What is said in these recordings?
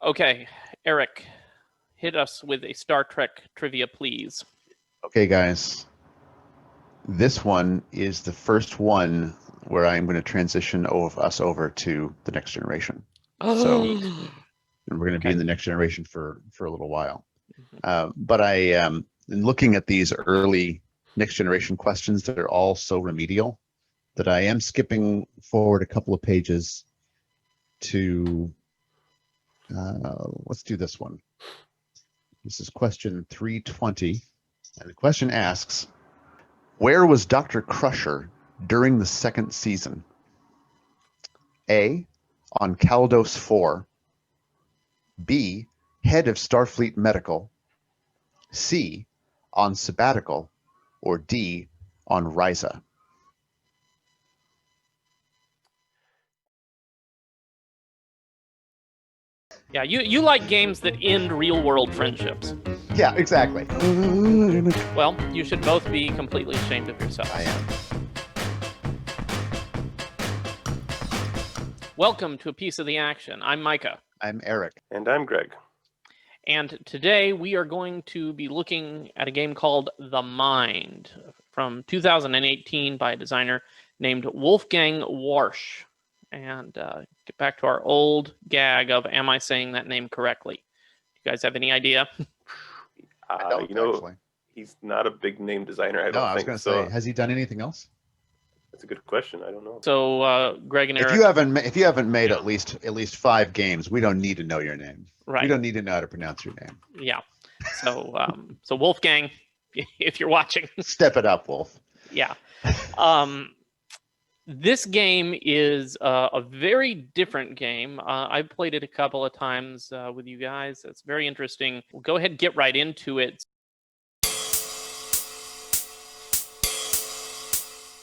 Okay, Eric, hit us with a Star Trek trivia, please. Okay, guys. This one is the first one where I'm going to transition us over to the next generation. So we're going to be in the next generation for a little while. But in looking at these early next generation questions that are all so remedial that I am skipping forward a couple of pages to, let's do this one. This is question 320. And the question asks, where was Dr. Crusher during the second season? A, on Caldos 4. B, head of Starfleet Medical. C, on sabbatical. Or D, on Risa. Yeah, you like games that end real-world friendships. Yeah, exactly. Well, you should both be completely ashamed of yourselves. I am. Welcome to A Piece of the Action. I'm Micah. I'm Eric. And I'm Greg. And today we are going to be looking at a game called The Mind from 2018 by a designer named Wolfgang Warsch. And get back to our old gag of, am I saying that name correctly? Do you guys have any idea? Actually. He's not a big name designer, I don't think. I was going to say, has he done anything else? That's a good question. I don't know. So, Greg and Eric... If you haven't made at least 5 games, we don't need to know your name. Right. We don't need to know how to pronounce your name. Yeah. So, so Wolfgang, if you're watching... Step it up, Wolf. Yeah. This game is a very different game. I've played it a couple of times with you guys. It's very interesting. We'll go ahead and get right into it.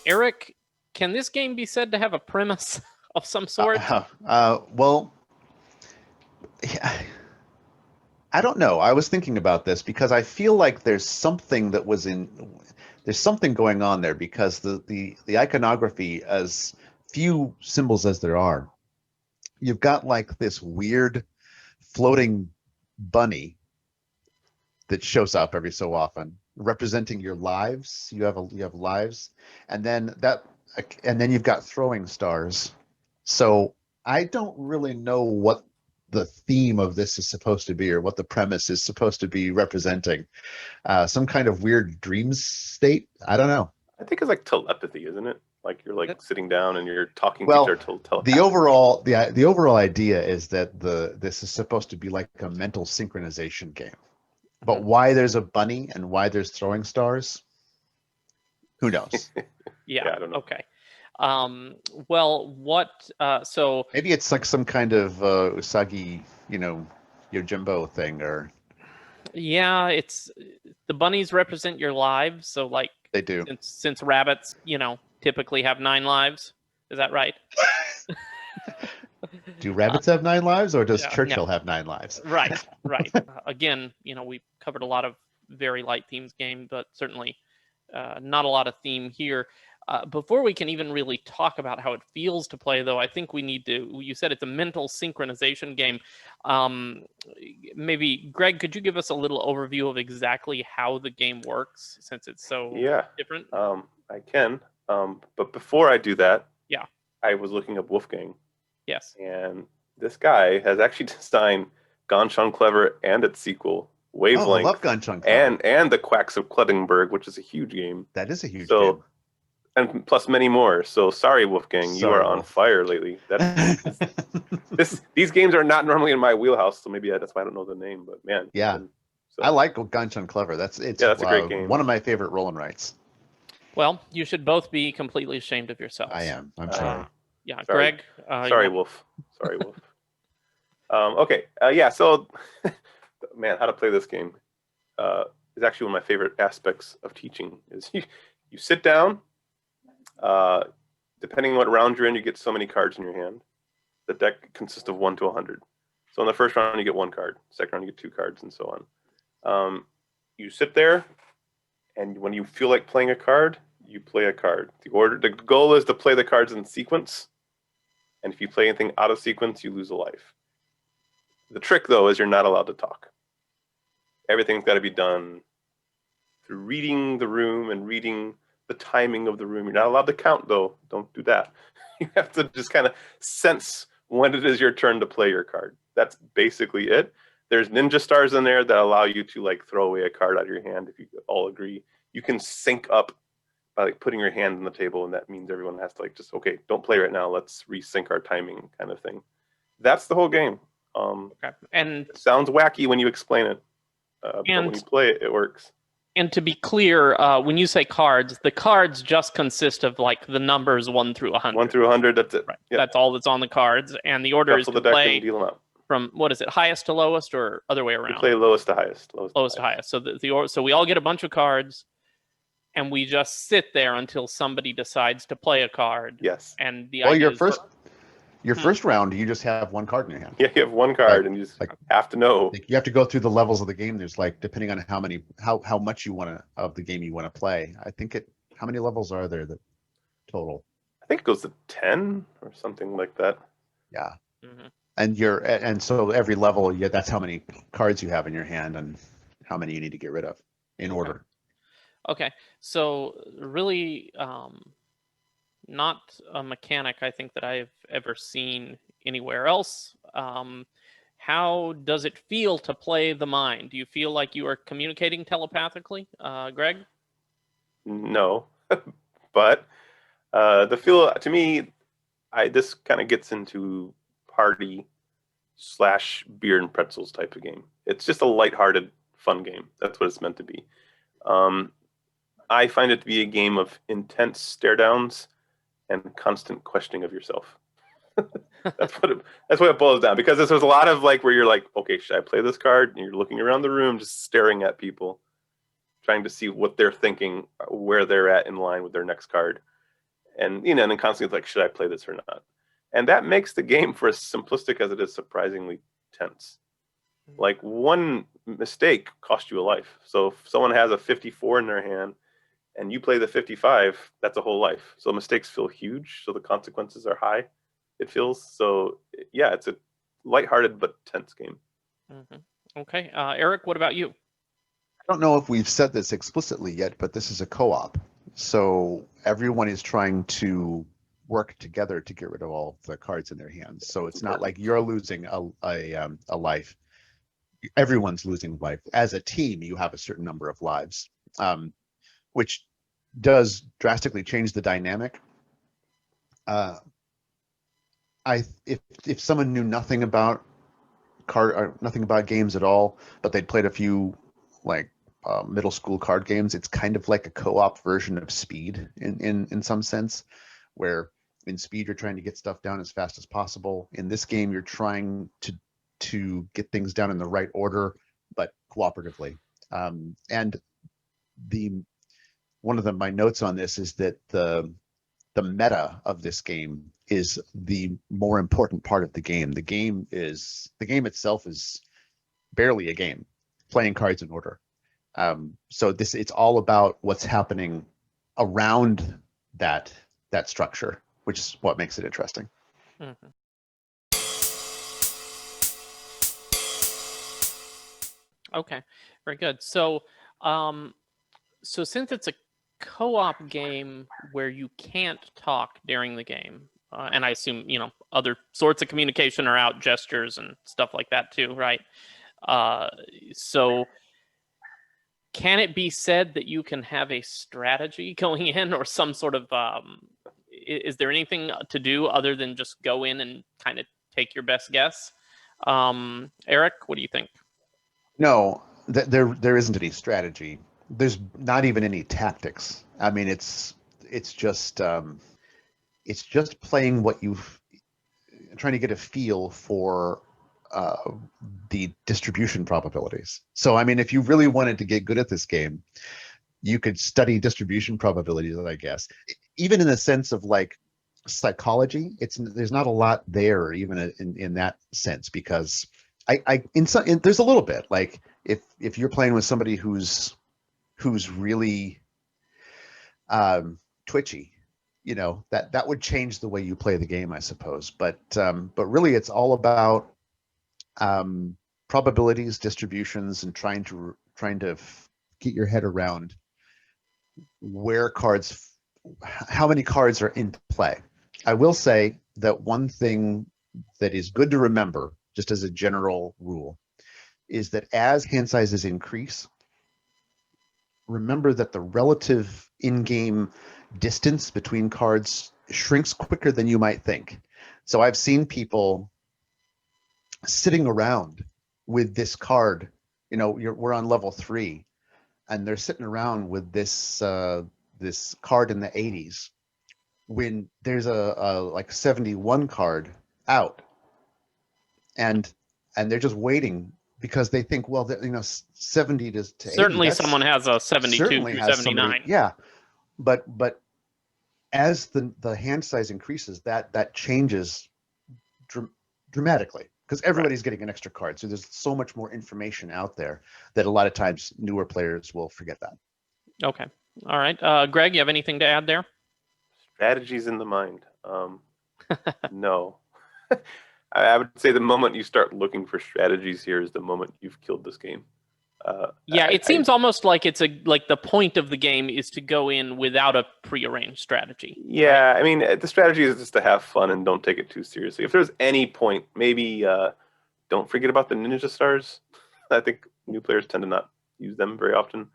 Eric, can this game be said to have a premise of some sort? Well, I don't know. I was thinking about this because I feel like there's something going on there, because the iconography, as few symbols as there are, you've got like this weird floating bunny that shows up every so often, representing your lives. You have lives, and then you've got throwing stars. So I don't really know what the theme of this is supposed to be, or what the premise is supposed to be representing. Some kind of weird dream state. I don't know. I think it's like telepathy, isn't it? Like you're like sitting down and you're talking to each other. The overall idea is that this is supposed to be like a mental synchronization game. But why there's a bunny and why there's throwing stars, who knows? Yeah, I don't know. Okay. Well, what? So maybe it's like some kind of Usagi, Yojimbo thing, or. Yeah, it's the bunnies represent your lives. So, like, they do. Since rabbits, typically have 9 lives. Is that right? Do rabbits have 9 lives, or does Churchill have 9 lives? Right. Again, we covered a lot of very light themes game, but certainly not a lot of theme here. Before we can even really talk about how it feels to play, though, I think we need to... You said it's a mental synchronization game. Maybe, Greg, could you give us a little overview of exactly how the game works, since it's so different? I can. But before I do that, I was looking up Wolfgang. Yes. And this guy has actually designed Ganshon Clever and its sequel, Wavelength. I love Ganshon Clever. And the Quacks of Klettenberg, which is a huge game. That is a huge game. And plus many more. So sorry, Wolfgang, you are on fire lately. These games are not normally in my wheelhouse, so maybe that's why I don't know the name. But man, I like Ganshon Clever. That's a great game. One of my favorite roll and writes. Well, you should both be completely ashamed of yourselves. I am. I'm sorry. Yeah, sorry. Greg. Sorry, Wolf. Sorry, Wolf. Okay. So, man, how to play this game is actually one of my favorite aspects of teaching. Is you sit down. Depending on what round you're in, you get so many cards in your hand. The deck consists of 1 to 100. So in the first round, you get 1 card. Second round, you get 2 cards, and so on. You sit there, and when you feel like playing a card, you play a card. The goal is to play the cards in sequence, and if you play anything out of sequence, you lose a life. The trick, though, is you're not allowed to talk. Everything's got to be done through reading the room and reading the timing of the room. You're not allowed to count, though. Don't do that. You have to just kind of sense when it is your turn to play your card. That's basically it. There's ninja stars in there that allow you to like throw away a card out of your hand if you all agree. You can sync up by like putting your hand on the table, and that means everyone has to like just, okay, don't play right now. Let's resync our timing kind of thing. That's the whole game. Okay. And it sounds wacky when you explain it, but when you play it, it works. And to be clear, when you say cards, the cards just consist of like the numbers 1 through 100. 1 through 100, that's it. Right. Yep. That's all that's on the cards, and the order is to the deck play and deal them out. From what is it, highest to lowest, or other way around? You play lowest to highest. Lowest to highest. So so we all get a bunch of cards, and we just sit there until somebody decides to play a card. Yes. And the Well, idea your first round, you just have one card in your hand. Yeah, you have one card, and you just have to know. You have to go through the levels of the game. There's like, depending on how much you want to of the game you want to play. I think how many levels are there that total? I think it goes to 10 or something like that. Yeah. Mm-hmm. And so every level, that's how many cards you have in your hand and how many you need to get rid of in order. Okay, so really, not a mechanic I think that I've ever seen anywhere else. How does it feel to play the mind? Do you feel like you are communicating telepathically, Greg? No, but the feel to me, this kind of gets into party / beer and pretzels type of game. It's just a lighthearted, fun game. That's what it's meant to be. I find it to be a game of intense stare downs and constant questioning of yourself. that's what it boils down, because there's a lot of like where you're like, okay, should I play this card? And you're looking around the room, just staring at people, trying to see what they're thinking, where they're at in line with their next card. And and then constantly like, should I play this or not? And that makes the game, for as simplistic as it is, surprisingly tense. Like one mistake cost you a life. So if someone has a 54 in their hand and you play the 55, that's a whole life. So mistakes feel huge. So the consequences are high, it feels. So yeah, it's a lighthearted but tense game. Mm-hmm. Okay. Eric, what about you? I don't know if we've said this explicitly yet, but this is a co-op. So everyone is trying to work together to get rid of all the cards in their hands. So it's not like you're losing a life. Everyone's losing life. As a team, you have a certain number of lives, which does drastically change the dynamic. If someone knew nothing about nothing about games at all, but they'd played a few like middle school card games, it's kind of like a co-op version of Speed in some sense, where in Speed you're trying to get stuff down as fast as possible. In this game, you're trying to get things down in the right order, but cooperatively. And one of my notes on this is that the meta of this game is the more important part of the game. The game itself is barely a game, playing cards in order. So it's all about what's happening around that structure, which is what makes it interesting. Mm-hmm. Okay, very good. So, so since it's a co-op game where you can't talk during the game, and I assume other sorts of communication are out, gestures and stuff like that too, right? So can it be said that you can have a strategy going in, or some sort of is there anything to do other than just go in and kind of take your best guess? Eric, what do you think? No, there isn't any strategy. There's not even any tactics. I mean, it's just playing what trying to get a feel for the distribution probabilities. So, I mean, if you really wanted to get good at this game, you could study distribution probabilities, I guess. Even in the sense of like psychology, there's not a lot there, even in that sense, because there's a little bit like if you're playing with somebody who's really twitchy, that would change the way you play the game, I suppose. But really, it's all about probabilities, distributions, and trying to get your head around how many cards are in play. I will say that one thing that is good to remember, just as a general rule, is that as hand sizes increase, remember that the relative in-game distance between cards shrinks quicker than you might think. So I've seen people sitting around with this card, we're on level 3, and they're sitting around with this this card in the 80s when there's a like 71 card out, and they're just waiting because they think, well, 70 to 80. Certainly someone has a 72 certainly through has 79. somebody, yeah, but as the hand size increases, that changes dramatically, because everybody's getting an extra card. So there's so much more information out there that a lot of times newer players will forget that. Okay. All right. Greg, you have anything to add there? Strategies in the mind. No. I would say the moment you start looking for strategies here is the moment you've killed this game. It seems almost like it's like the point of the game is to go in without a prearranged strategy. Yeah, right? I mean, the strategy is just to have fun and don't take it too seriously. If there's any point, maybe don't forget about the ninja stars. I think new players tend to not use them very often.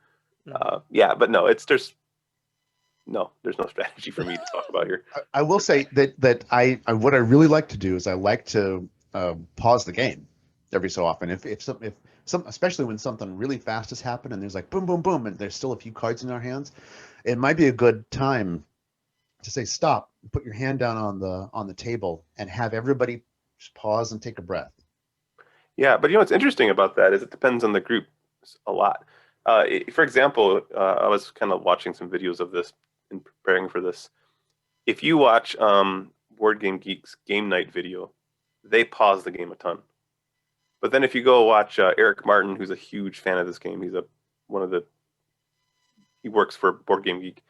Yeah, but no, there's no strategy for me to talk about here. I will say that I what I really like to do is I like to pause the game every so often. If some, especially when something really fast has happened and there's like boom, boom, boom, and there's still a few cards in our hands, it might be a good time to say stop, put your hand down on the table, and have everybody just pause and take a breath. Yeah, but what's interesting about that is it depends on the group a lot. For example, I was kind of watching some videos of this in preparing for this. If you watch Board Game Geek's game night video, they pause the game a ton. But then if you go watch Eric Martin, who's a huge fan of this game, he works for Board Game Geek.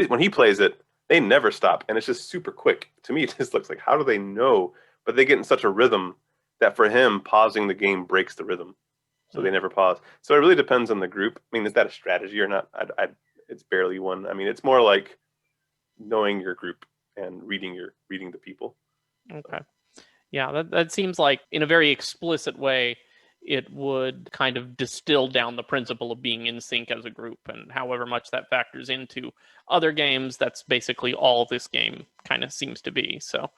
When he plays it, they never stop, and it's just super quick. To me, it just looks like, how do they know? But they get in such a rhythm that for him, pausing the game breaks the rhythm. So they never pause. So it really depends on the group. I mean, is that a strategy or not? It's barely one. I mean, it's more like knowing your group and reading the people. Okay. Yeah, that seems like in a very explicit way, it would kind of distill down the principle of being in sync as a group, and however much that factors into other games, that's basically all this game kind of seems to be. So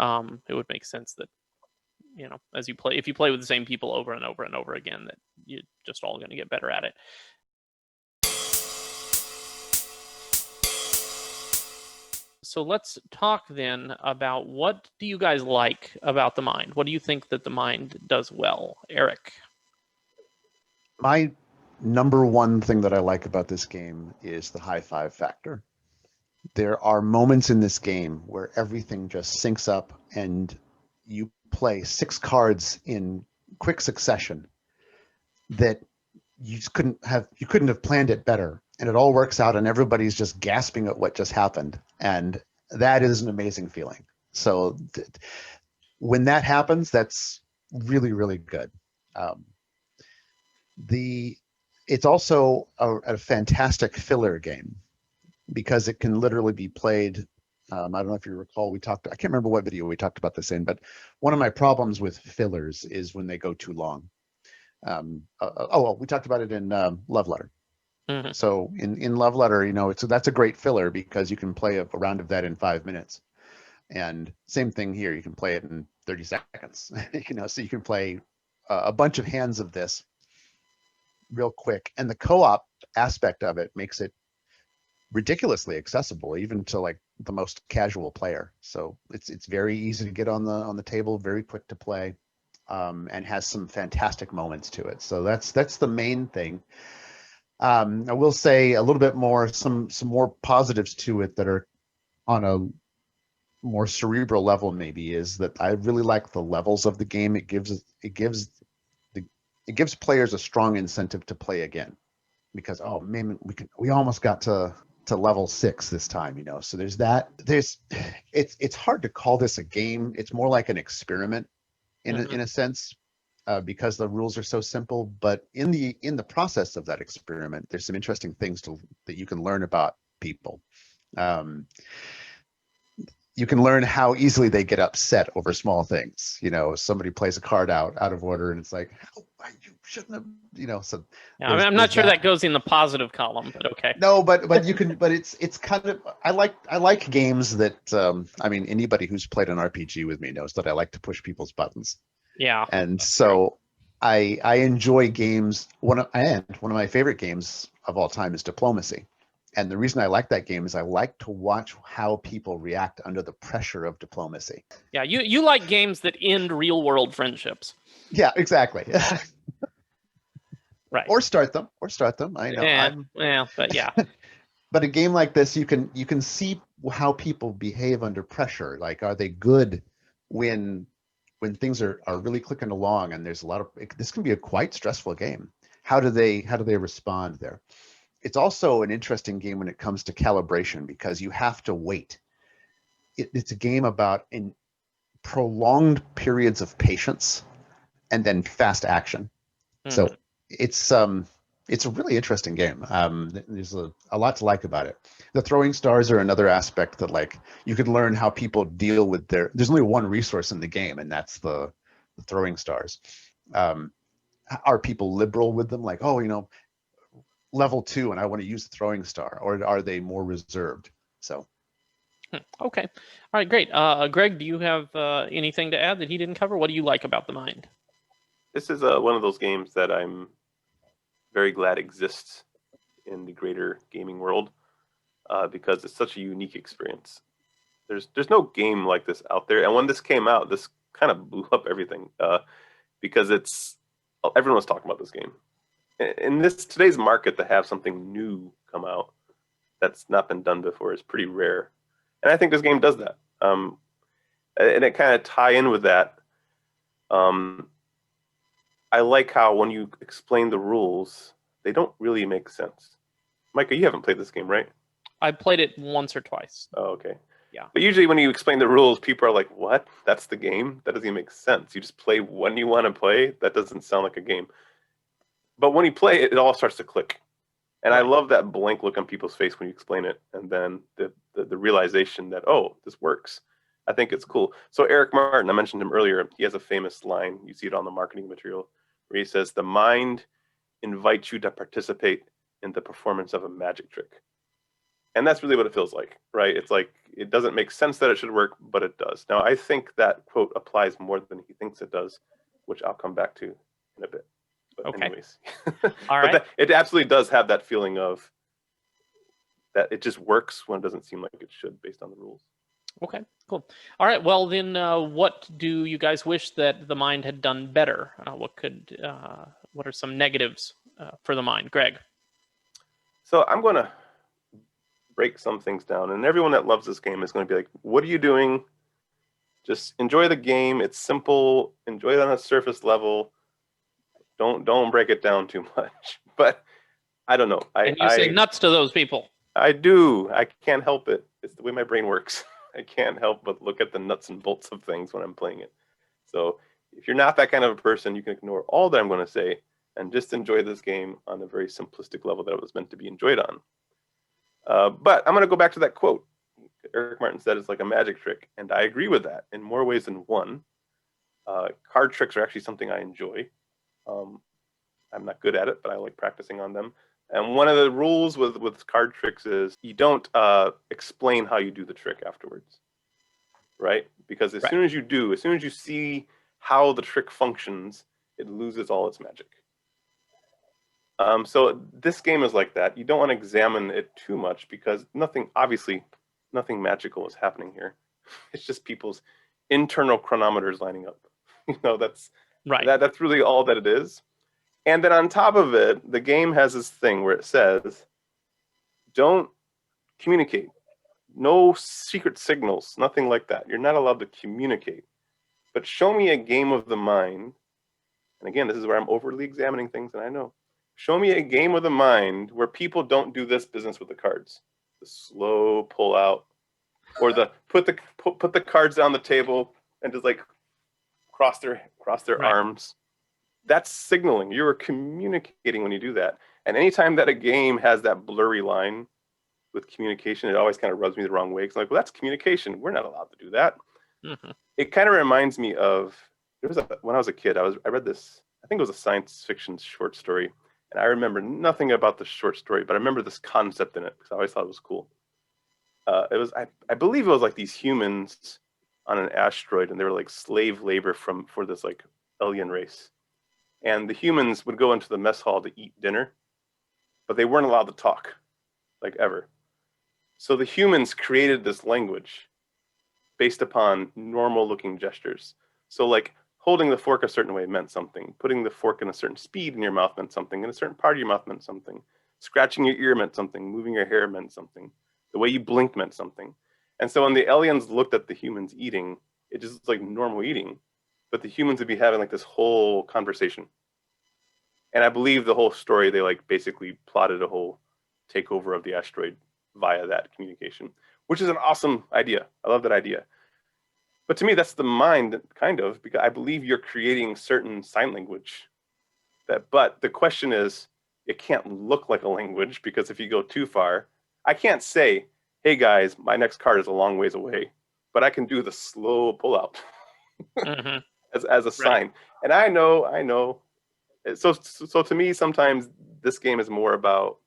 it would make sense that, as if you play with the same people over and over and over again, that you're just all going to get better at it. So let's talk then about, what do you guys like about the Mind? What do you think that the Mind does well? Eric? My number one thing that I like about this game is the high five factor. There are moments in this game where everything just syncs up and you play 6 cards in quick succession that you couldn't have planned it better, and it all works out and everybody's just gasping at what just happened, and that is an amazing feeling. So when that happens, that's really, really good. It's also a fantastic filler game because it can literally be played. I don't know if you recall, I can't remember what video we talked about this in, but one of my problems with fillers is when they go too long. We talked about it in Love Letter. Mm-hmm. So in Love Letter, that's a great filler because you can play a round of that in 5 minutes. And same thing here, you can play it in 30 seconds. So you can play a bunch of hands of this real quick. And the co-op aspect of it makes it ridiculously accessible, even to like the most casual player. So it's very easy to get on the table, very quick to play, and has some fantastic moments to it. So that's the main thing. I will say a little bit more, some more positives to it that are on a more cerebral level, maybe, is that I really like the levels of the game. It gives players a strong incentive to play again, because, oh man, we almost got to level 6 this time, so there's that. It's hard to call this a game. It's more like an experiment in a sense, because the rules are so simple. But in the process of that experiment, there's some interesting things that you can learn about people. You can learn how easily they get upset over small things. Somebody plays a card out of order, and it's like, you shouldn't have. So Yeah, I'm not sure that goes in the positive column, but okay. No, but you can. But it's kind of. I like games that. Anybody who's played an RPG with me knows that I like to push people's buttons. Yeah. And so I enjoy games. One of my favorite games of all time is Diplomacy. And the reason I like that game is I like to watch how people react under the pressure of diplomacy. Yeah, you like games that end real world friendships. Yeah, exactly. Right. Or start them. I know. But yeah. But a game like this, you can see how people behave under pressure. Like, are they good when things are really clicking along and there's this can be a quite stressful game. How do they respond there? It's also an interesting game when it comes to calibration because you have to wait. It's a game about in prolonged periods of patience and then fast action. So it's a really interesting game. There's a lot to like about it. The throwing stars are another aspect that, like, you could learn how people deal with there's only one resource in the game, and that's the throwing stars. Are people liberal with them? Like, level 2 and I want to use the throwing star, or are they more reserved? So. Okay. All right, great. Greg, do you have anything to add that he didn't cover? What do you like about the Mind? This is one of those games that I'm very glad exists in the greater gaming world because it's such a unique experience. There's no game like this out there, and when this came out, this kind of blew up everything because everyone was talking about this game. In today's market, to have something new come out that's not been done before is pretty rare, and I think this game does that. And it kind of tie in with that. I like how when you explain the rules, they don't really make sense. Micah, you haven't played this game, right? I played it once or twice. Oh, okay. Yeah. But usually when you explain the rules, people are like, what? That's the game? That doesn't even make sense. You just play when you want to play? That doesn't sound like a game. But when you play it, it all starts to click. And I love that blank look on people's face when you explain it. And then the realization that, oh, this works. I think it's cool. So Eric Martin, I mentioned him earlier, he has a famous line. You see it on the marketing material where he says, the mind invites you to participate in the performance of a magic trick. And that's really what it feels like, right? It's like, it doesn't make sense that it should work, but it does. Now, I think that quote applies more than he thinks it does, which I'll come back to in a bit. But okay. Anyways. All right. But it absolutely does have that feeling of that it just works when it doesn't seem like it should based on the rules. Okay, cool. All right, well then, what do you guys wish that the Mind had done better? What are some negatives for the Mind? Greg? So I'm going to break some things down, and everyone that loves this game is going to be like, what are you doing? Just enjoy the game. It's simple. Enjoy it on a surface level. Don't break it down too much. But I don't know. And you say nuts to those people. I do. I can't help it. It's the way my brain works. I can't help but look at the nuts and bolts of things when I'm playing it. So if you're not that kind of a person, you can ignore all that I'm going to say and just enjoy this game on a very simplistic level that it was meant to be enjoyed on. But I'm going to go back to that quote. Eric Martin said it's like a magic trick, and I agree with that in more ways than one. Card tricks are actually something I enjoy. I'm not good at it, but I like practicing on them. And one of the rules with card tricks is you don't explain how you do the trick afterwards, right? Because as soon as you see how the trick functions, it loses all its magic. So this game is like that. You don't want to examine it too much because nothing magical is happening here. It's just people's internal chronometers lining up. That's right. That's really all that it is. And then on top of it, the game has this thing where it says, don't communicate. No secret signals, nothing like that. You're not allowed to communicate. But show me a game of the mind. And again, this is where I'm overly examining things, and I know. Show me a game of the mind where people don't do this business with the cards. The slow pull out, or the put the cards on the table and just like cross their arms. that's signaling. You are communicating when you do that. And anytime that a game has that blurry line with communication, it always kind of rubs me the wrong way. Because I'm like, well, that's communication. We're not allowed to do that. Mhm. It kind of reminds me of when I was a kid. I read this. I think it was a science fiction short story, and I remember nothing about the short story, but I remember this concept in it because I always thought it was cool. It was I believe it was like these humans on an asteroid, and they were like slave labor for this like alien race. And the humans would go into the mess hall to eat dinner, but they weren't allowed to talk, like ever. So the humans created this language based upon normal looking gestures. So like holding the fork a certain way meant something. Putting the fork in a certain speed in your mouth meant something. And a certain part of your mouth meant something. Scratching your ear meant something. Moving your hair meant something. The way you blinked meant something. And so when the aliens looked at the humans eating, it just looked like normal eating. But the humans would be having like this whole conversation. And I believe the whole story, they like basically plotted a whole takeover of the asteroid via that communication, which is an awesome idea. I love that idea. But to me, that's the mind, kind of, because I believe you're creating certain sign language. But the question is, it can't look like a language, because if you go too far, I can't say, hey guys, my next card is a long ways away, but I can do the slow pullout Mhm. as a sign. And I know. So to me, sometimes this game is more about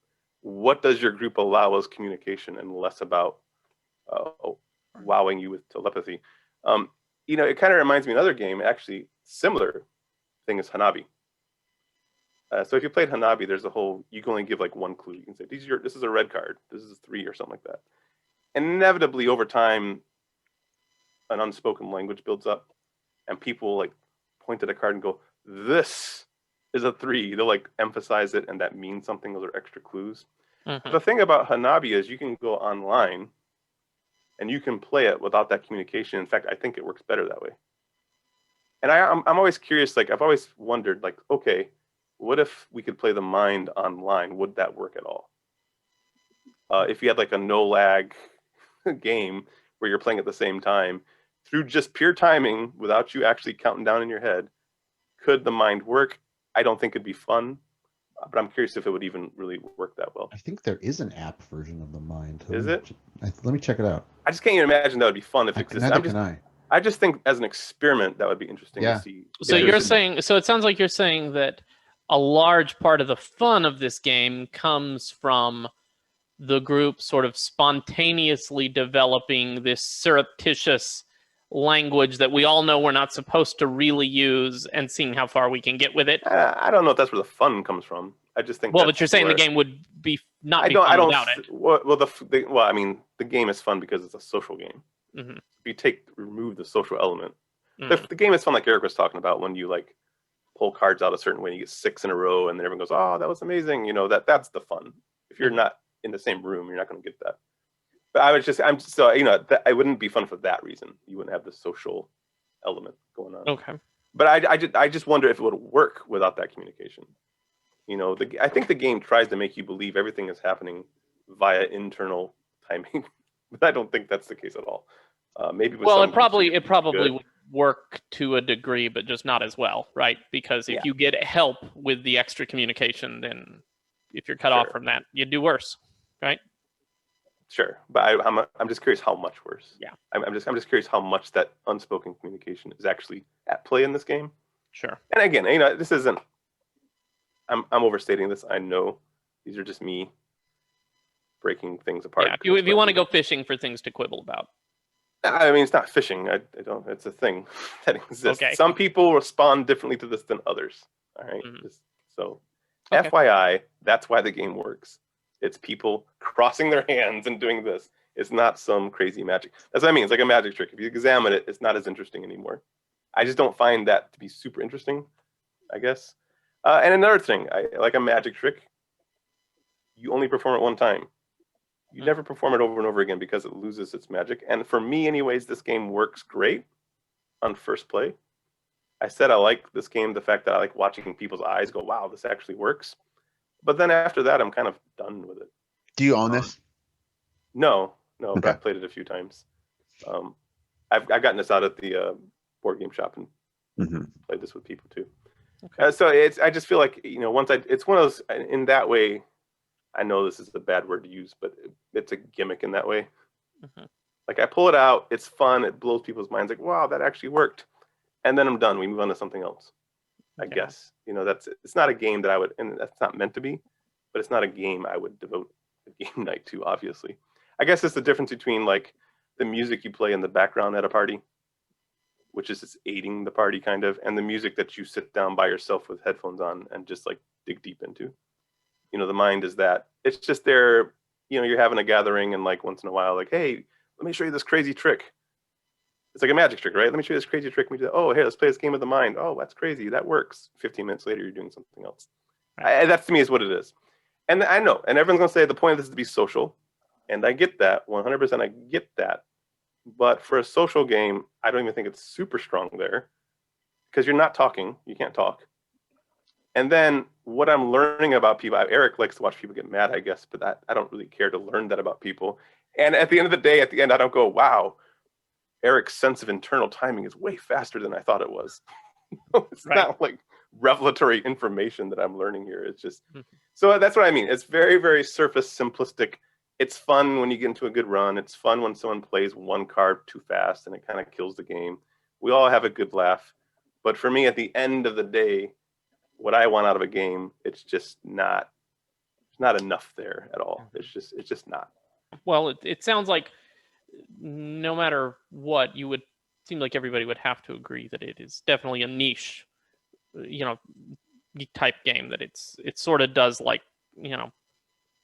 what does your group allow as communication, and less about wowing you with telepathy. It kind of reminds me of another game, actually similar thing, is Hanabi. So if you played Hanabi, there's a whole, you can only give like one clue. You can say, this is a red card, this is a 3 or something like that. And inevitably over time, an unspoken language builds up, and people like point at a card and go, this is a 3. They'll like emphasize it, and that means something. Those are extra clues. Mhm. The thing about Hanabi is you can go online and you can play it without that communication. In fact, I think it works better that way. And I'm always curious, like I've always wondered, like, okay, what if we could play the mind online? Would that work at all? If you had like a no lag game where you're playing at the same time through just pure timing without you actually counting down in your head, could the mind work? I don't think it'd be fun, but I'm curious if it would even really work that well. I think there is an app version of the mind. Is it? Let me check it out. I just can't even imagine that would be fun if it existed. Neither can I. I just think as an experiment that would be interesting Yeah. to see. So Yeah, you're there's- saying, so it sounds like you're saying that a large part of the fun of this game comes from the group sort of spontaneously developing this surreptitious language that we all know we're not supposed to really use, and seeing how far we can get with it. I don't know if that's where the fun comes from. I just think. Well, that's but you're saying where, the game would be not I be don't. fun I don't. without it. Well, I mean, the game is fun because it's a social game. Mhm. If you remove the social element, Mhm. the game is fun, like Eric was talking about, when you like pull cards out a certain way, and you get 6 in a row, and then everyone goes, "Oh, that was amazing!" That's the fun. If you're Mhm. not in the same room, you're not going to get that. But I wouldn't be fun for that reason. You wouldn't have the social element going on. Okay. But I just wonder if it would work without that communication. I think the game tries to make you believe everything is happening via internal timing, but I don't think that's the case at all. Maybe with Well, some it probably good. would work to a degree, but just not as well, right? Because if Yeah. you get help with the extra communication, then if you're cut off Sure. from that, you do worse, right? Sure, but I'm just curious how much worse. Yeah. I'm just curious how much that unspoken communication is actually at play in this game. Sure. And again, this isn't. I'm overstating this. I know these are just me breaking things apart. Yeah. If you want to go fishing for things to quibble about. I mean, it's not fishing. I don't. It's a thing that exists. Okay. Some people respond differently to this than others. All right. Mhm. So, Okay. FYI, that's why the game works. It's people crossing their hands and doing this. It's not some crazy magic. That's what I mean. It's like a magic trick. If you examine it, it's not as interesting anymore. I just don't find that to be super interesting, I guess. And another thing, like a magic trick, you only perform it one time. You never perform it over and over again because it loses its magic. And for me, anyways, this game works great on first play. I said I like this game, the fact that I like watching people's eyes go, wow, this actually works. But then after that, I'm kind of done with it. Do you own this? No, but Okay. I've played it a few times. I've gotten this out at the board game shop and Mhm. played this with people too. Okay. So I just feel like, it's one of those, in that way, I know this is a bad word to use, but it's a gimmick in that way. Mhm. Like I pull it out, it's fun, it blows people's minds, like, wow, that actually worked. And then I'm done. We move on to something else. I Yeah. guess. It's not a game that I would, and that's not meant to be, but it's not a game I would devote a game night to, obviously. I guess it's the difference between like the music you play in the background at a party, which is just aiding the party kind of, and the music that you sit down by yourself with headphones on and just like dig deep into. The mind is that it's just there, you're having a gathering and like once in a while, like, hey, let me show you this crazy trick. It's like a magic trick, right? Let me show you this crazy trick. Oh, hey, let's play this game of the mind. Oh, that's crazy. That works. 15 minutes later, you're doing something else. Right. That to me is what it is. And I know, and everyone's going to say the point of this is to be social. And I get that, 100% I get that. But for a social game, I don't even think it's super strong there because you're not talking. You can't talk. And then what I'm learning about people, Eric likes to watch people get mad, I guess, but I don't really care to learn that about people. And at the end of the day, at the end, I don't go, wow, Eric's sense of internal timing is way faster than I thought it was. It's Right. not like revelatory information that I'm learning here. It's just, Mhm. so that's what I mean. It's very, very surface simplistic. It's fun when you get into a good run. It's fun when someone plays one card too fast and it kind of kills the game. We all have a good laugh. But for me, at the end of the day, what I want out of a game, it's just not enough there at all. It's just not. Well, it sounds like no matter what, you would seem like everybody would have to agree that it is definitely a niche, type game. That it sort of does like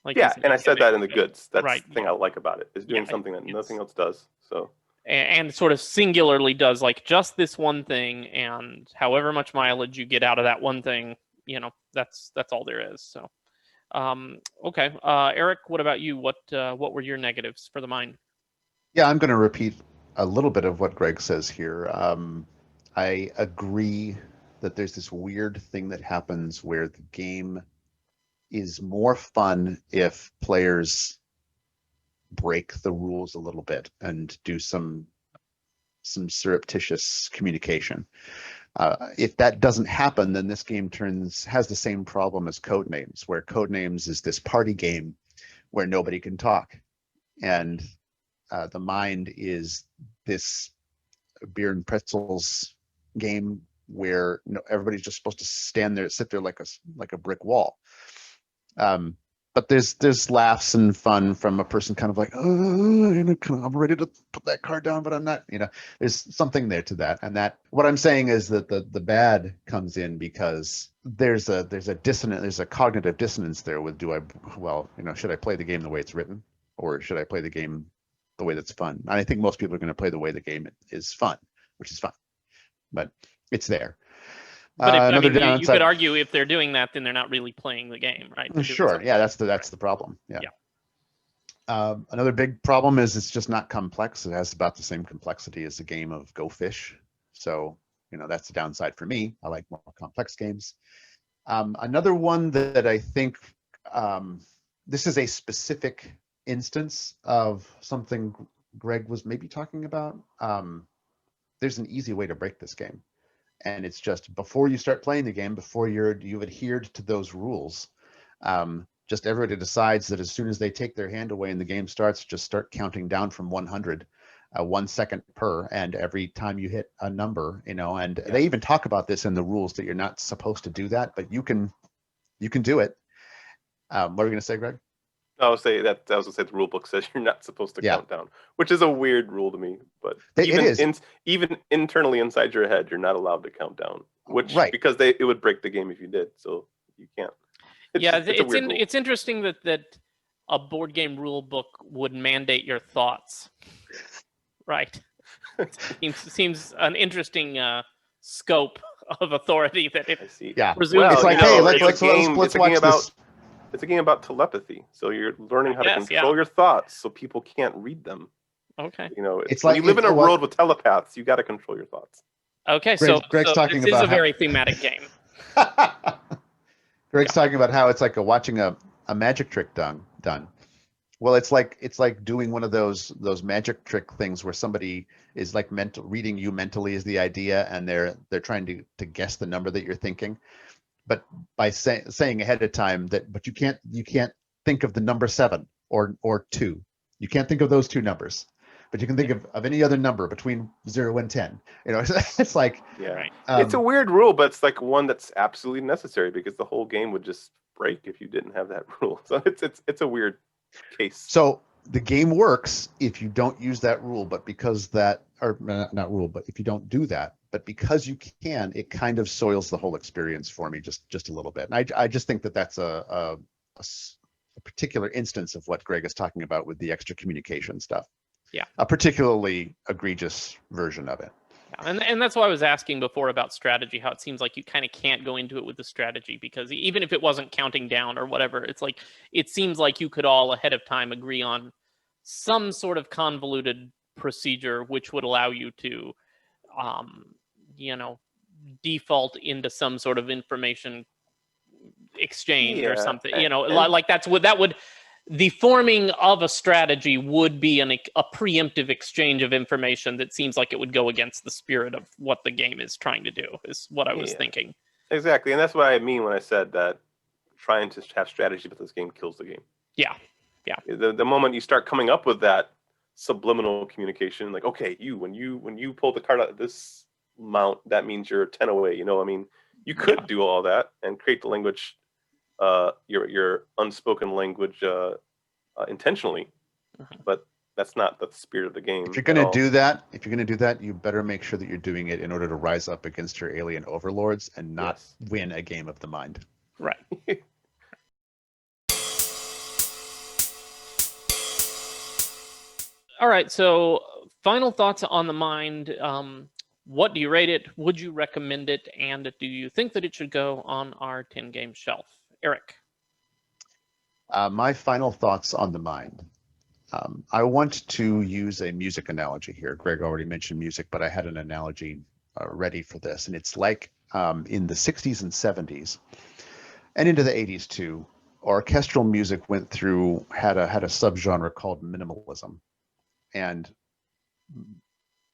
like you Yeah, said, and I you said get that in the it, goods. That's right? the thing I like about it, is doing Yeah, something that it's nothing else does. So and sort of singularly does like just this one thing, and however much mileage you get out of that one thing, that's all there is. So, okay, Eric, what about you? What were your negatives for the mind? Yeah, I'm going to repeat a little bit of what Greg says here. I agree that there's this weird thing that happens where the game is more fun if players break the rules a little bit and do some surreptitious communication. If that doesn't happen, then this game has the same problem as Codenames, where Codenames is this party game where nobody can talk, and the mind is this beer and pretzels game where everybody's just supposed to sit there like a brick wall. But there's laughs and fun from a person kind of like, oh, I'm ready to put that card down, but I'm not. There's something there to that, and that what I'm saying is that the bad comes in because there's a cognitive dissonance there with should I play the game the way it's written, or should I play the game the way that's fun? And I think most people are going to play the way the game is fun, which is fun, but it's there. But if Another you could downside. argue if they're doing that, then they're not really playing the game, right? They're doing Sure, something yeah, else. that's the problem. Yeah. Yeah. Another big problem is it's just not complex. It has about the same complexity as the game of Go Fish. So, that's the downside for me. I like more complex games. Another one that I think this is a specific instance of something Greg was maybe talking about. There's an easy way to break this game. And it's just before you start playing the game, before you've adhered to those rules, just everybody decides that as soon as they take their hand away and the game starts, just start counting down from 100, 1 second per, and every time you hit a number, and they even talk about this in the rules that you're not supposed to do that, but you can do it. What are you going to say, Greg? I was going to say the rule book says you're not supposed to count down, which is a weird rule to me. But even internally inside your head, you're not allowed to count down, because it would break the game if you did. So you can't. It's interesting that a board game rule book would mandate your thoughts, right? seems an interesting scope of authority that it presumes. Well, it's like, hey, let's watch this. It's a game about telepathy, so you're learning how to control your thoughts, so people can't read them. Okay. It's like when you live in a world with telepaths, you got to control your thoughts. Okay, Greg's talking this about is a very thematic game. Greg's talking about how it's like watching a magic trick done. Well, it's like doing one of those magic trick things where somebody is like reading you mentally is the idea, and they're trying to guess the number that you're thinking. But by saying ahead of time that, but you can't think of the number 7 or 2. You can't think of those two numbers, but you can think of any other number between 0 and 10. You know, it's like, Yeah, Right. it's a weird rule, but it's like one that's absolutely necessary because the whole game would just break if you didn't have that rule. So it's a weird case. So the game works if you don't use that rule, but because that, or not rule, but if you don't do that, but because you can, it kind of soils the whole experience for me just a little bit. And I just think that that's a particular instance of what Greg is talking about with the extra communication stuff. Yeah. A particularly egregious version of it. Yeah, and that's why I was asking before about strategy, how it seems like you kind of can't go into it with the strategy, because even if it wasn't counting down or whatever, it's like, it seems like you could all ahead of time agree on some sort of convoluted procedure which would allow you to, you know, default into some sort of information exchange or Yeah, something. You know, and- like that would the forming of a strategy would be a preemptive exchange of information that seems like it would go against the spirit of what the game is trying to do, is what I was thinking. Exactly, and that's what I mean when I said that trying to have strategy with this game kills the game. Yeah. The moment you start coming up with that subliminal communication, like, okay, when you pull the card out of this mount, that means you're 10 away. You know, I mean, you could do all that and create the language, your unspoken language intentionally, but that's not the spirit of the game. If you're going to do that, you better make sure that you're doing it in order to rise up against your alien overlords and not win a game of the mind. Right. All right, so final thoughts on the Mind. What do you rate it? Would you recommend it? And do you think that it should go on our 10-game shelf? Eric. My final thoughts on the Mind. I want to use a music analogy here. Greg already mentioned music, but I had an analogy ready for this. And it's like in the 60s and 70s and into the 80s too, orchestral music had a subgenre called minimalism. And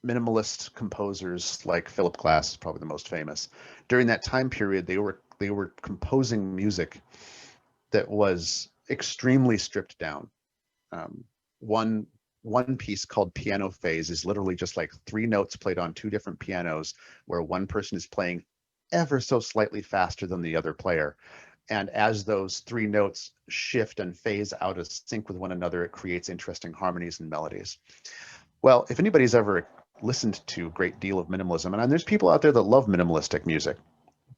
minimalist composers like Philip Glass is probably the most famous. During that time period, they were composing music that was extremely stripped down. One piece called Piano Phase is literally just like 3 notes played on 2 different pianos, where one person is playing ever so slightly faster than the other player. And as those 3 notes shift and phase out of sync with one another, it creates interesting harmonies and melodies. Well, if anybody's ever listened to a great deal of minimalism, and there's people out there that love minimalistic music,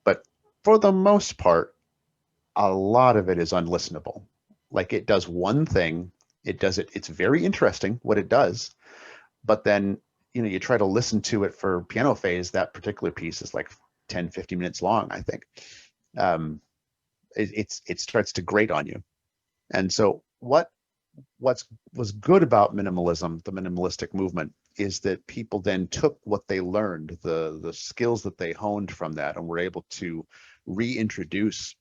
but for the most part, a lot of it is unlistenable. Like, it does one thing, it's very interesting what it does, but then, you know, you try to listen to it for Piano Phase, that particular piece is like 10, 15 minutes long, I think. It starts to grate on you. And so what was good about minimalism, the minimalistic movement, is that people then took what they learned, the skills that they honed from that, and were able to reintroduce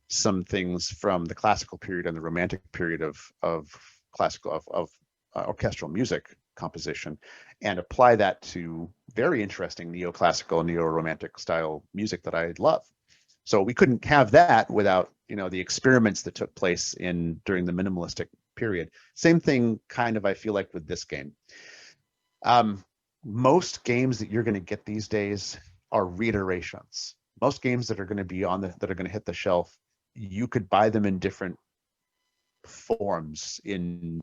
some things from the classical period and the romantic period of orchestral music composition, and apply that to very interesting neoclassical, neo-romantic style music that I love. So we couldn't have that without, you know, the experiments that took place during the minimalistic period. Same thing kind of, I feel like, with this game. Most games that you're going to get these days are reiterations. Most games that are going to be that are going to hit the shelf, you could buy them in different forms in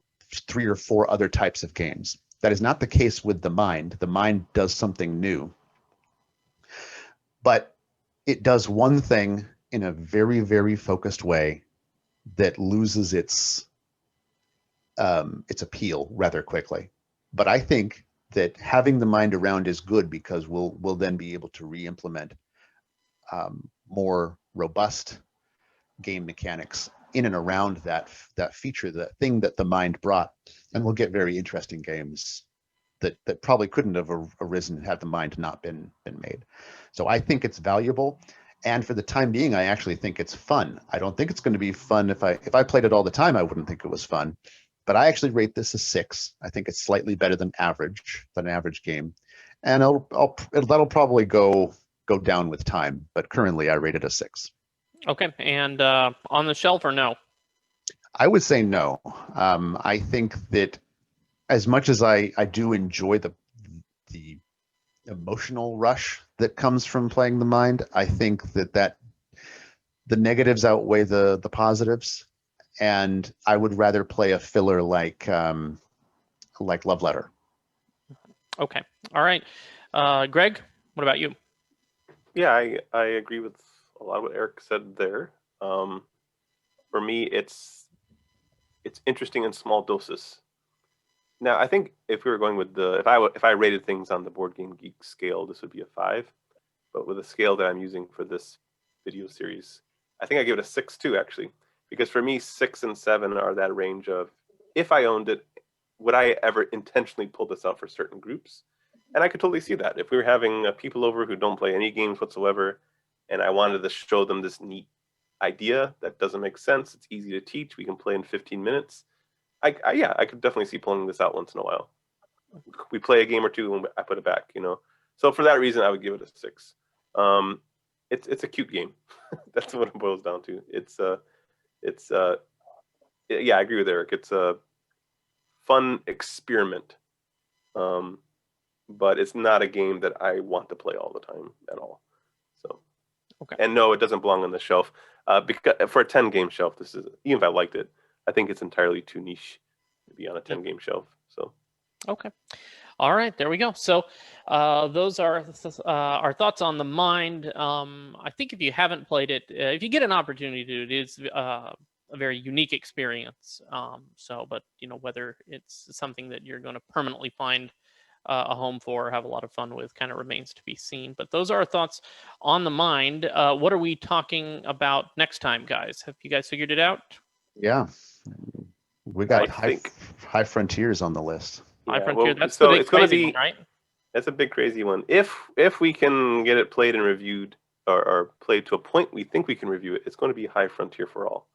3 or 4 other types of games. That is not the case with the Mind. The Mind does something new, but it does one thing in a very, very focused way that loses its appeal rather quickly. But I think that having the Mind around is good, because we'll then be able to re-implement more robust game mechanics in and around that feature, that thing that the Mind brought, and we'll get very interesting games that probably couldn't have arisen had the Mind not been made. So I think it's valuable, and for the time being, I actually think it's fun. I don't think it's going to be fun if I played it all the time. I wouldn't think it was fun, but I actually rate this a 6. I think it's slightly better than an average game, and that'll probably go down with time. But currently, I rate it a 6. Okay, and on the shelf or no? I would say no. I think that as much as I do enjoy the emotional rush that comes from playing the mind, I think that the negatives outweigh the positives, and I would rather play a filler like Love Letter. Okay, all right. Greg, what about you? Yeah, I agree with a lot of what Eric said there. For me, it's interesting in small doses. Now, I think if we were going with if I rated things on the Board Game Geek scale, this would be a 5. But with the scale that I'm using for this video series, I think I give it a 6 too, actually. Because for me, 6 and 7 are that range of, if I owned it, would I ever intentionally pull this out for certain groups? And I could totally see that. If we were having people over who don't play any games whatsoever, and I wanted to show them this neat idea that doesn't make sense, it's easy to teach, we can play in 15 minutes, I could definitely see pulling this out once in a while. We play a game or two and I put it back, So for that reason, I would give it a 6. It's a cute game. That's what it boils down to. Yeah, I agree with Eric. It's a fun experiment, but it's not a game that I want to play all the time at all. So, okay. And no, it doesn't belong on the shelf. Because for a 10-game shelf, this is, even if I liked it, I think it's entirely too niche to be on a 10-game shelf. So, okay. All right, there we go. So those are our thoughts on the Mind. I think if you haven't played it, if you get an opportunity to, it is a very unique experience. But whether it's something that you're going to permanently find a home for, or have a lot of fun with, kind of remains to be seen. But those are our thoughts on the Mind. What are we talking about next time, guys? Have you guys figured it out? Yeah, we got High Frontiers on the list. High Frontier. That's the big crazy one, right? That's a big crazy one. If we can get it played and reviewed, or played to a point we think we can review it, it's going to be High Frontier for all.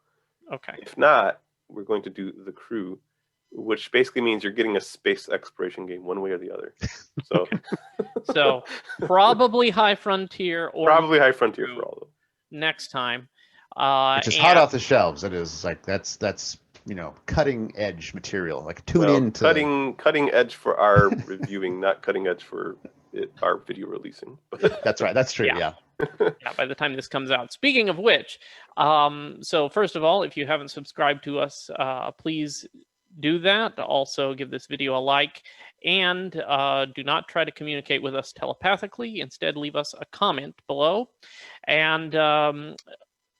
Okay. If not, we're going to do The Crew, which basically means you're getting a space exploration game one way or the other. So, so probably High Frontier, or probably High Frontier for all. Next time. Which is hot off the shelves. It is like that's cutting edge material. Like tune into cutting edge for our reviewing, not cutting edge for our video releasing. That's right. That's true. Yeah. Yeah. By the time this comes out. Speaking of which, so first of all, if you haven't subscribed to us, please do that. Also, give this video a like, and do not try to communicate with us telepathically. Instead, leave us a comment below. And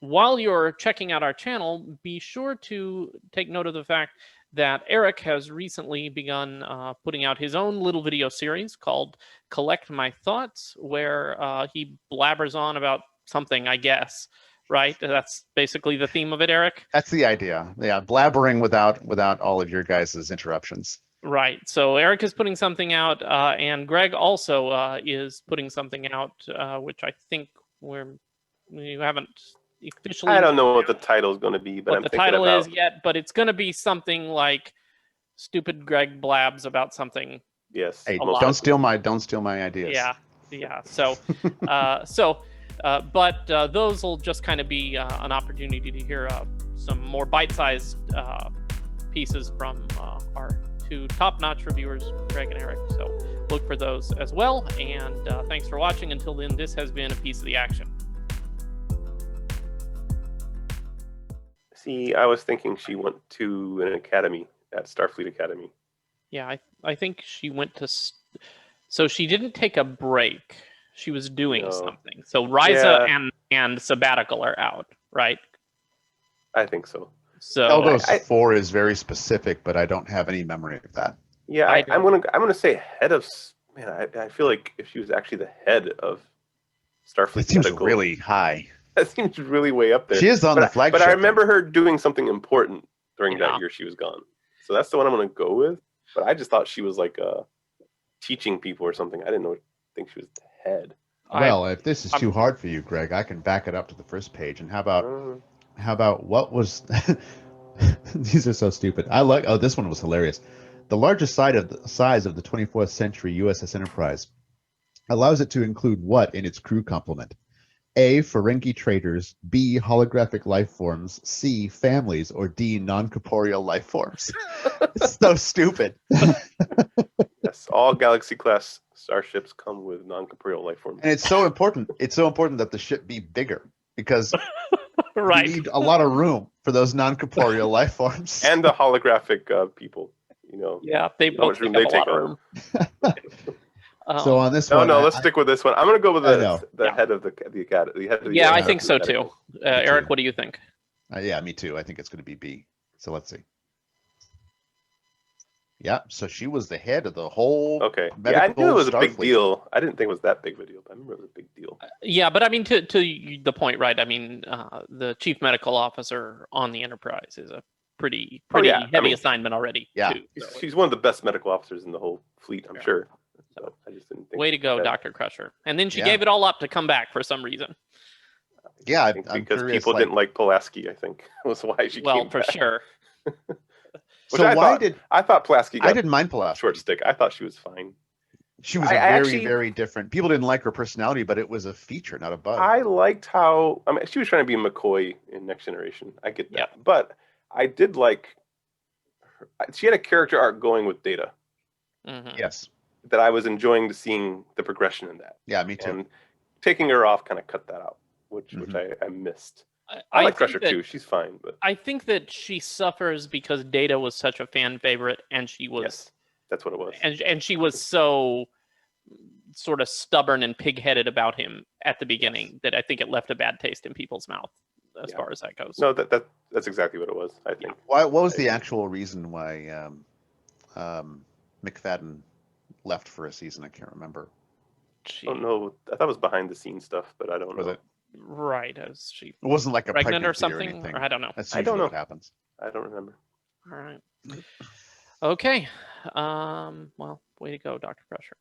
while you're checking out our channel, be sure to take note of the fact that Eric has recently begun putting out his own little video series called Collect My Thoughts, where he blabbers on about something, I guess, right? That's basically the theme of it, Eric? That's the idea. Yeah, blabbering without all of your guys' interruptions. Right. So Eric is putting something out, and Greg also is putting something out, which I think we haven't officially. I don't know what the title is going to be, but what the title is yet, but it's going to be something like Stupid Greg Blabs about something. Yes. Hey, don't steal my ideas. Yeah. So, but those will just kind of be an opportunity to hear some more bite-sized pieces from our two top-notch reviewers, Greg and Eric. So look for those as well. And thanks for watching. Until then, this has been a piece of the action. See, I was thinking she went to an academy at Starfleet Academy. Yeah, I think she went to. So she didn't take a break. She was doing something. So Ryza and Sabbatical are out, right? I think so. So Eldos 4 is very specific, but I don't have any memory of that. Yeah, I'm gonna say head of. Man, I feel like if she was actually the head of Starfleet, it seems really high. That seems really way up there. She is on the flagship. But I remember her doing something important during that year she was gone. So that's the one I'm going to go with. But I just thought she was like teaching people or something. I didn't think she was the head. Well, if this is too hard for you, Greg, I can back it up to the first page. And how about what was These are so stupid. I like. Oh, this one was hilarious. The largest size of the 24th century USS Enterprise allows it to include what in its crew complement? A. Ferengi traders. B. Holographic life forms. C. Families. Or D. Non-corporeal life forms. It's so stupid. Yes, all Galaxy class starships come with non-corporeal life forms. And it's so important. It's so important that the ship be bigger because Right. you need a lot of room for those non-corporeal life forms. And the holographic people, you know. Yeah, they How both much room take up they a lot take of on. room. So on this No, one, no, let's stick with this one. I'm going to go with I know. the Yeah. head of the academy. The head of the Yeah, I think so medical. too. Eric, too. what do you think? Yeah, me too. I think it's going to be B. So let's see. Yeah, so she was the head of the whole Okay. Yeah, medical I knew it was a big Starfleet. deal. I didn't think it was that big of a deal, but I remember it was a big deal. Yeah, but I mean, to the point, right? I mean, the chief medical officer on the Enterprise is a pretty yeah, I heavy mean, assignment already. Yeah. Too, so She's one of the best medical officers in the whole fleet, I'm Yeah. sure. So I just didn't think. way to go, that- Dr. Crusher. And then she Yeah. gave it all up to come back for some reason. Yeah, I think I'm because curious, people like- didn't like Pulaski, I think was why she Well, came for back. sure. Which So I why thought- did I thought Pulaski I got didn't mind Pulaski? short stick. I thought she was fine. She was I a very, actually- very different. People didn't like her personality, but it was a feature, not a bug. I liked how she was trying to be McCoy in Next Generation. I get that, Yeah. but I did like she had a character arc going with Data Mhm. Yes. that I was enjoying seeing the progression in that, Yeah, me too. and taking her off kind of cut that out, which Mhm. I missed. I I like think Crusher that- too. She's fine, but I think that she suffers because Data was such a fan favorite, and she was, yes, that's what it was. and she was so sort of stubborn and pig-headed about him at the beginning that I think it left a bad taste in people's mouth as Yeah. far as that goes. No, that's exactly what it was. I think. What was the actual reason why McFadden left for a season? I can't remember. She, I don't know. I thought it was behind the scenes stuff, but I don't Was know. it? right, as she It wasn't like a pregnant or pregnancy something, anything. or I don't know. That's I usually don't what know. happens. I don't remember. All right. Okay. Well, way to go, Dr. Crusher.